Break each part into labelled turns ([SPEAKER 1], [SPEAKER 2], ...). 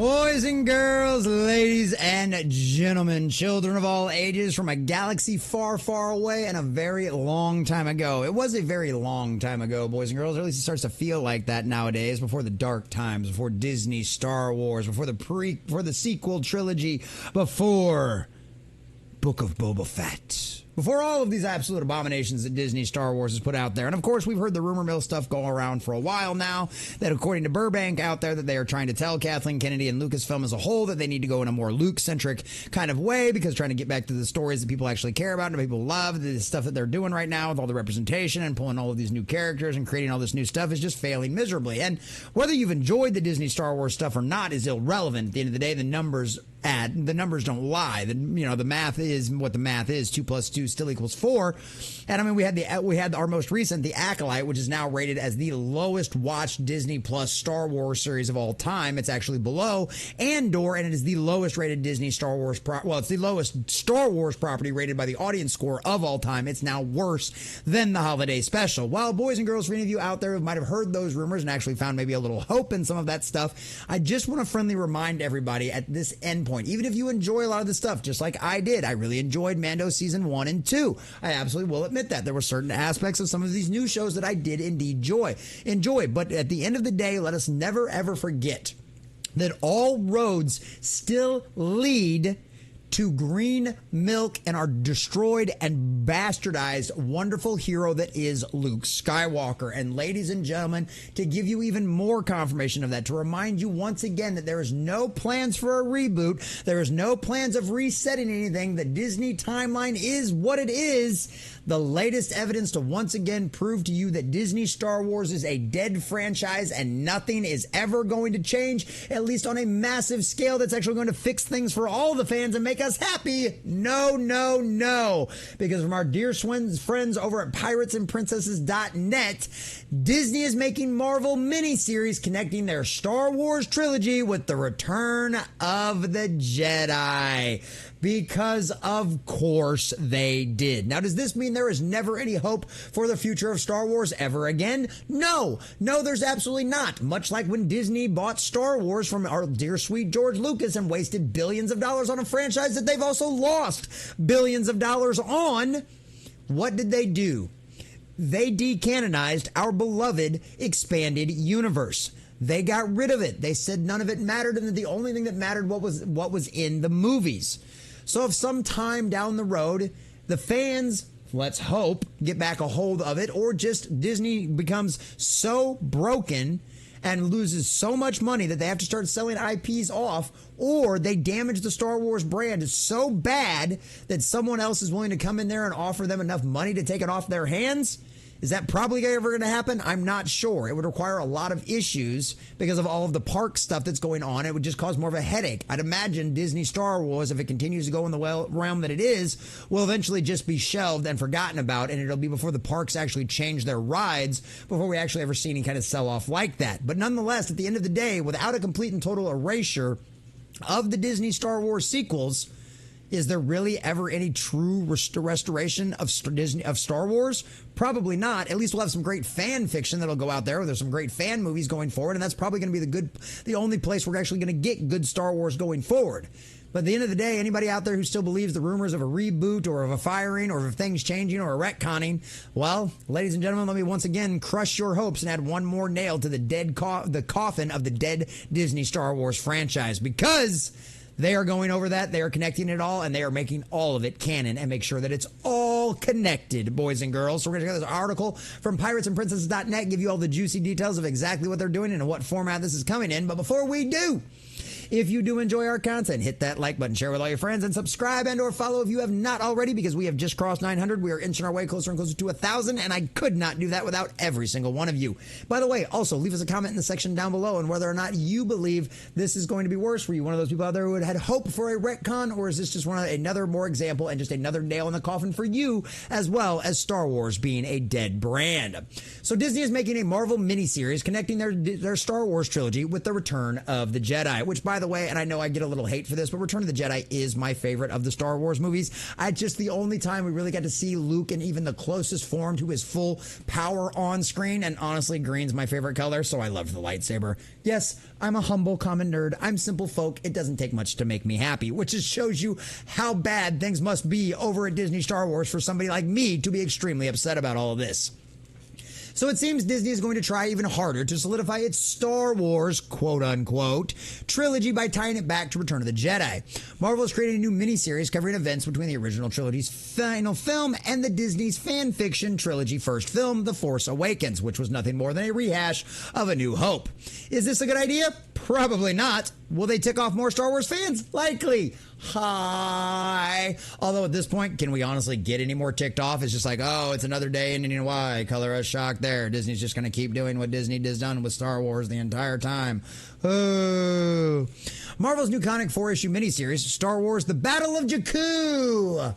[SPEAKER 1] Boys and girls, ladies and gentlemen, children of all ages from a galaxy far, far away and a very long time ago. It was a very long time ago, boys and girls, or at least it starts to feel like that nowadays, before the dark times, before Disney, Star Wars, before the sequel trilogy, before Book of Boba Fett. Before all of these absolute abominations that Disney Star Wars has put out there. And of course, we've heard the rumor mill stuff go around for a while now, that according to Burbank out there, that they are trying to tell Kathleen Kennedy and Lucasfilm as a whole that they need to go in a more Luke-centric kind of way, because trying to get back to the stories that people actually care about and people love, the stuff that they're doing right now with all the representation and pulling all of these new characters and creating all this new stuff is just failing miserably. And whether you've enjoyed the Disney Star Wars stuff or not is irrelevant. At the end of the day, the numbers don't lie. The math is what the math is. 2 + 2 still equals 4. And I mean, we had our most recent, The Acolyte, which is now rated as the lowest watched Disney Plus Star Wars series of all time. It's actually below Andor, and it is the lowest rated Disney Star Wars it's the lowest Star Wars property rated by the audience score of all time. It's now worse than the holiday special. Well, boys and girls, for any of you out there who might have heard those rumors and actually found maybe a little hope in some of that stuff, I just want to friendly remind everybody at this endpoint, even if you enjoy a lot of the stuff, just like I did, I really enjoyed Mando season 1 and 2. I absolutely will admit that. There were certain aspects of some of these new shows that I did indeed enjoy. But at the end of the day, let us never ever forget that all roads still lead to green milk and our destroyed and bastardized wonderful hero that is Luke Skywalker. And ladies and gentlemen, to give you even more confirmation of that, to remind you once again that there is no plans for a reboot, there is no plans of resetting anything, the Disney timeline is what it is. The latest evidence to once again prove to you that Disney Star Wars is a dead franchise and nothing is ever going to change, at least on a massive scale that's actually going to fix things for all the fans and make us happy. No, no, no. Because from our dear friends over at piratesandprincesses.net, Disney is making Marvel miniseries connecting their Star Wars trilogy with the Return of the Jedi. Because of course they did. Now, does this mean there is never any hope for the future of Star Wars ever again? No, there's absolutely not. Much like when Disney bought Star Wars from our dear sweet George Lucas and wasted billions of dollars on a franchise that they've also lost billions of dollars on. What did they do? They decanonized our beloved expanded universe. They got rid of it. They said none of it mattered, and that the only thing that mattered was what was in the movies. So if sometime down the road, the fans, let's hope, get back a hold of it, or just Disney becomes so broken and loses so much money that they have to start selling IPs off, or they damage the Star Wars brand so bad that someone else is willing to come in there and offer them enough money to take it off their hands, is that probably ever going to happen? I'm not sure. It would require a lot of issues because of all of the park stuff that's going on. It would just cause more of a headache. I'd imagine Disney Star Wars, if it continues to go in the realm that it is, will eventually just be shelved and forgotten about, and it'll be before the parks actually change their rides before we actually ever see any kind of sell-off like that. But nonetheless, at the end of the day, without a complete and total erasure of the Disney Star Wars sequels, is there really ever any true restoration of Star Wars? Probably not. At least we'll have some great fan fiction that'll go out there. There's some great fan movies going forward, and that's probably going to be the only place we're actually going to get good Star Wars going forward. But at the end of the day, anybody out there who still believes the rumors of a reboot or of a firing or of things changing or a retconning, well, ladies and gentlemen, let me once again crush your hopes and add one more nail to the coffin of the dead Disney Star Wars franchise, because they are going over that, they are connecting it all, and they are making all of it canon and make sure that it's all connected, boys and girls. So we're going to check out this article from piratesandprincesses.net, give you all the juicy details of exactly what they're doing and in what format this is coming in. But before we do, if you do enjoy our content, hit that like button, share with all your friends, and subscribe and or follow if you have not already, because we have just crossed 900. We are inching our way closer and closer to 1,000, and I could not do that without every single one of you. By the way, also leave us a comment in the section down below on whether or not you believe this is going to be worse for you. One of those people out there who had hope for a retcon, or is this just another more example and just another nail in the coffin for you, as well as Star Wars being a dead brand? So Disney is making a Marvel miniseries connecting their Star Wars trilogy with the Return of the Jedi, which, by the way, and I know I get a little hate for this, but Return of the Jedi is my favorite of the Star Wars movies. It's just the only time we really got to see Luke in even the closest form to his full power on screen, and honestly, green's my favorite color, so I loved the lightsaber. Yes, I'm a humble common nerd. I'm simple folk. It doesn't take much to make me happy, which just shows you how bad things must be over at Disney Star Wars for somebody like me to be extremely upset about all of this. So it seems Disney is going to try even harder to solidify its Star Wars, quote-unquote, trilogy by tying it back to Return of the Jedi. Marvel is creating a new miniseries covering events between the original trilogy's final film and the Disney's fan fiction trilogy first film, The Force Awakens, which was nothing more than a rehash of A New Hope. Is this a good idea? Probably not. Will they tick off more Star Wars fans? Likely. Hi. Although at this point, can we honestly get any more ticked off? It's just like, oh, it's another day and you know why? Color us shocked there. Disney's just going to keep doing what Disney has done with Star Wars the entire time. Oh. Marvel's new comic 4-issue miniseries, Star Wars The Battle of Jaku.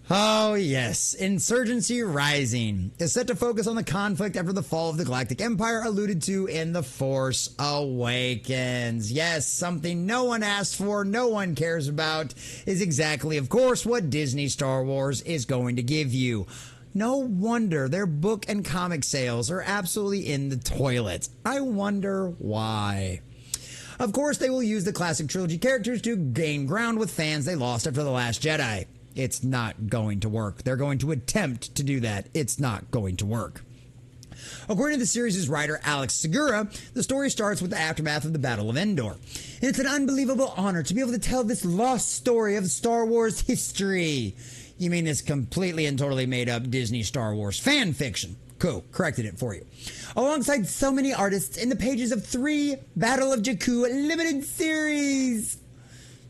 [SPEAKER 1] Oh, yes. Insurgency Rising is set to focus on the conflict after the fall of the Galactic Empire alluded to in The Force Awakens. Yes, something no one asked for, no one cares about, is exactly, of course, what Disney Star Wars is going to give you. No wonder their book and comic sales are absolutely in the toilet. I wonder why. Of course, they will use the classic trilogy characters to gain ground with fans they lost after The Last Jedi. It's not going to work. They're going to attempt to do that. It's not going to work. According to the series' writer Alex Segura, the story starts with the aftermath of the Battle of Endor. And it's an unbelievable honor to be able to tell this lost story of Star Wars history. You mean this completely and totally made up Disney Star Wars fan fiction? Cool, corrected it for you. Alongside so many artists in the pages of 3 Battle of Jaku limited series.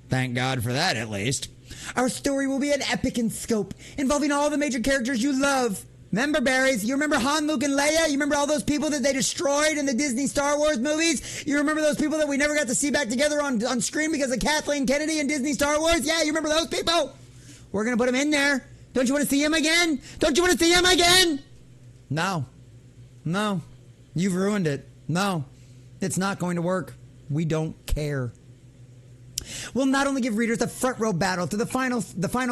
[SPEAKER 1] Thank God for that, at least. Our story will be an epic in scope, involving all the major characters you love. Remember, Barrys? You remember Han, Luke, and Leia? You remember all those people that they destroyed in the Disney Star Wars movies? You remember those people that we never got to see back together on screen because of Kathleen Kennedy and Disney Star Wars? Yeah, you remember those people? We're going to put them in there. Don't you want to see them again? Don't you want to see them again? No. No. You've ruined it. No. It's not going to work. We don't care. We'll not only give readers a front row battle to the final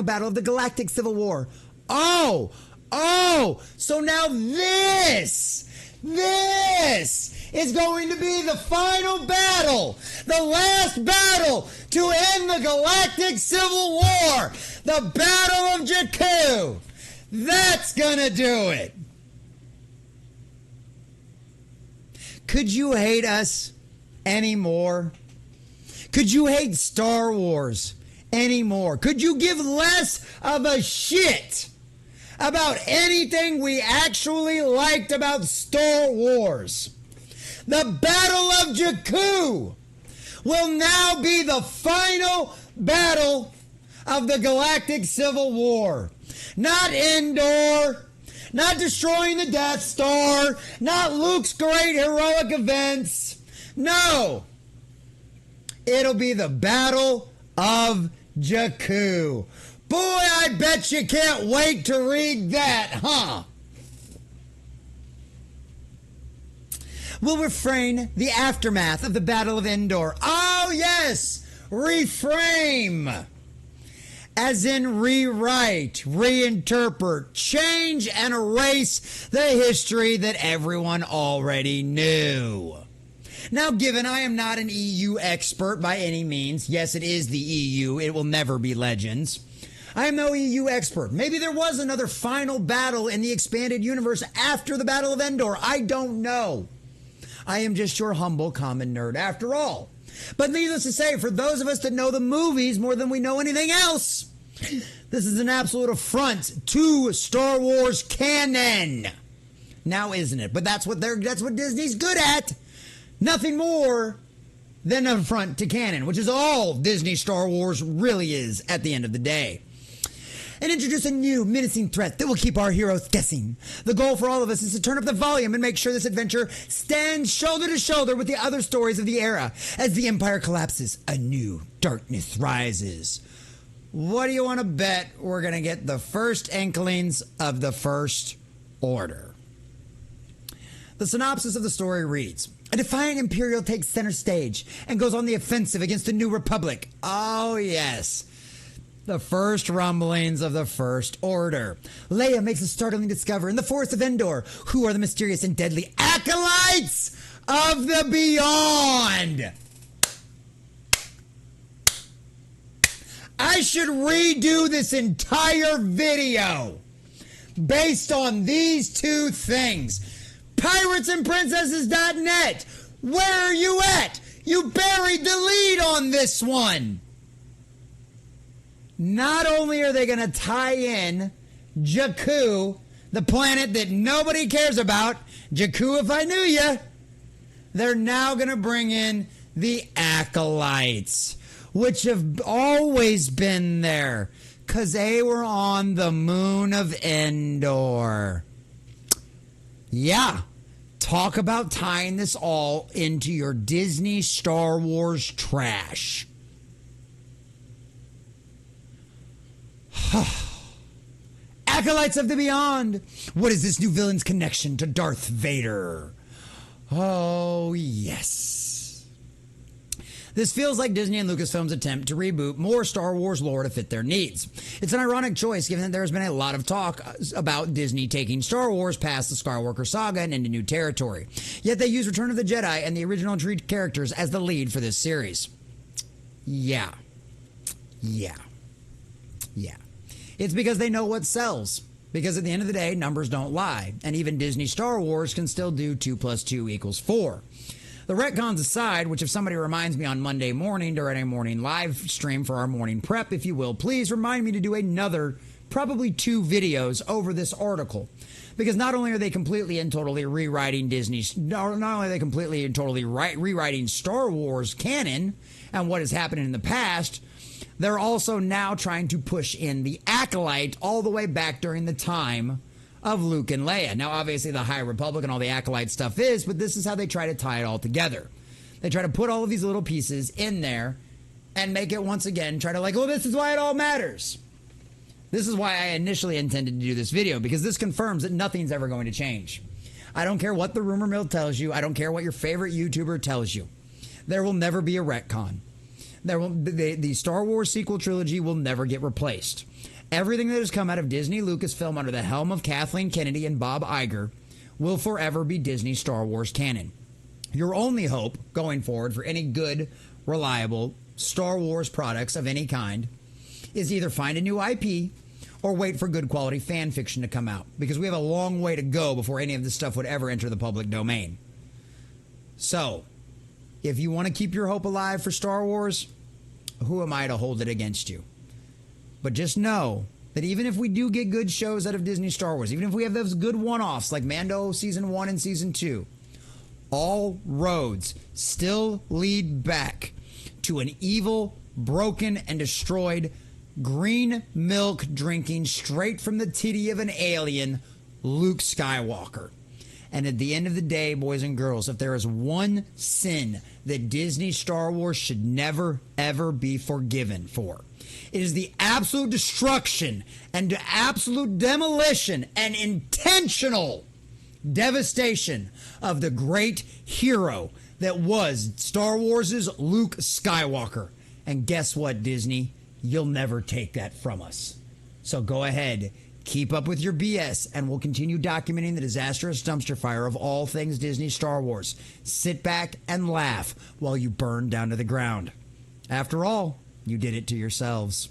[SPEAKER 1] battle of the Galactic Civil War. Oh, so now this is going to be the final battle, the last battle to end the Galactic Civil War, the Battle of Jaku. That's gonna do it. Could you hate us anymore? Could you hate Star Wars anymore? Could you give less of a shit about anything we actually liked about Star Wars? The Battle of Jaku will now be the final battle of the Galactic Civil War. Not Endor, not destroying the Death Star, not Luke's great heroic events. No. It'll be the Battle of Jaku. Boy, I bet you can't wait to read that, huh? We'll refrain the aftermath of the Battle of Endor. Oh, yes! Reframe. As in rewrite, reinterpret, change, and erase the history that everyone already knew. Now, given I am not an EU expert by any means, yes, it is the EU, it will never be Legends. I am no EU expert. Maybe there was another final battle in the expanded universe after the Battle of Endor. I don't know. I am just your humble common nerd after all. But needless to say, for those of us that know the movies more than we know anything else, this is an absolute affront to Star Wars canon. Now, isn't it? But that's what Disney's good at. Nothing more than an affront to canon, which is all Disney Star Wars really is at the end of the day. And introduce a new menacing threat that will keep our heroes guessing. The goal for all of us is to turn up the volume and make sure this adventure stands shoulder to shoulder with the other stories of the era. As the Empire collapses, a new darkness rises. What do you want to bet we're going to get the first inklings of the First Order? The synopsis of the story reads, A defiant Imperial takes center stage and goes on the offensive against the New Republic. Oh, yes. The first rumblings of the First Order. Leia makes a startling discovery in the Forest of Endor. Who are the mysterious and deadly acolytes of the Beyond? I should redo this entire video based on these two things. PiratesandPrincesses.net. Where are you at? You buried the lead on this one. Not only are they going to tie in Jaku, the planet that nobody cares about, Jaku if I knew ya, they're now going to bring in the acolytes, which have always been there because they were on the moon of Endor. Yeah, talk about tying this all into your Disney Star Wars trash. Acolytes of the Beyond. What is this new villain's connection to Darth Vader? Oh, yes. This feels like Disney and Lucasfilm's attempt to reboot more Star Wars lore to fit their needs. It's an ironic choice given that there has been a lot of talk about Disney taking Star Wars past the Skywalker saga and into new territory. Yet they use Return of the Jedi and the original treat characters as the lead for this series. Yeah. It's because they know what sells. Because at the end of the day, numbers don't lie. And even Disney Star Wars can still do 2 + 2 = 4. The retcons aside, which if somebody reminds me on Monday morning during a morning live stream for our morning prep, if you will, please remind me to do another, probably 2 videos over this article. Because not only are they completely and totally rewriting not only are they completely and totally rewriting Star Wars canon and what has happened in the past, they're also now trying to push in the acolyte all the way back during the time of Luke and Leia. Now, obviously, the High Republic and all the acolyte stuff is, but this is how they try to tie it all together. They try to put all of these little pieces in there and make it once again, try to well, this is why it all matters. This is why I initially intended to do this video, because this confirms that nothing's ever going to change. I don't care what the rumor mill tells you. I don't care what your favorite YouTuber tells you. There will never be a retcon. The Star Wars sequel trilogy will never get replaced. Everything that has come out of Disney Lucasfilm under the helm of Kathleen Kennedy and Bob Iger will forever be Disney Star Wars canon. Your only hope going forward for any good, reliable Star Wars products of any kind is either find a new IP or wait for good quality fan fiction to come out, because we have a long way to go before any of this stuff would ever enter the public domain. So, if you want to keep your hope alive for Star Wars, who am I to hold it against you? But just know that even if we do get good shows out of Disney Star Wars, even if we have those good one-offs like Mando Season 1 and Season 2, all roads still lead back to an evil, broken, and destroyed, green milk drinking, straight from the titty of an alien, Luke Skywalker. And at the end of the day, boys and girls, if there is one sin that Disney Star Wars should never, ever be forgiven for, it is the absolute destruction and the absolute demolition and intentional devastation of the great hero that was Star Wars' Luke Skywalker. And guess what, Disney? You'll never take that from us. So go ahead. Keep up with your BS, and we'll continue documenting the disastrous dumpster fire of all things Disney Star Wars. Sit back and laugh while you burn down to the ground. After all, you did it to yourselves.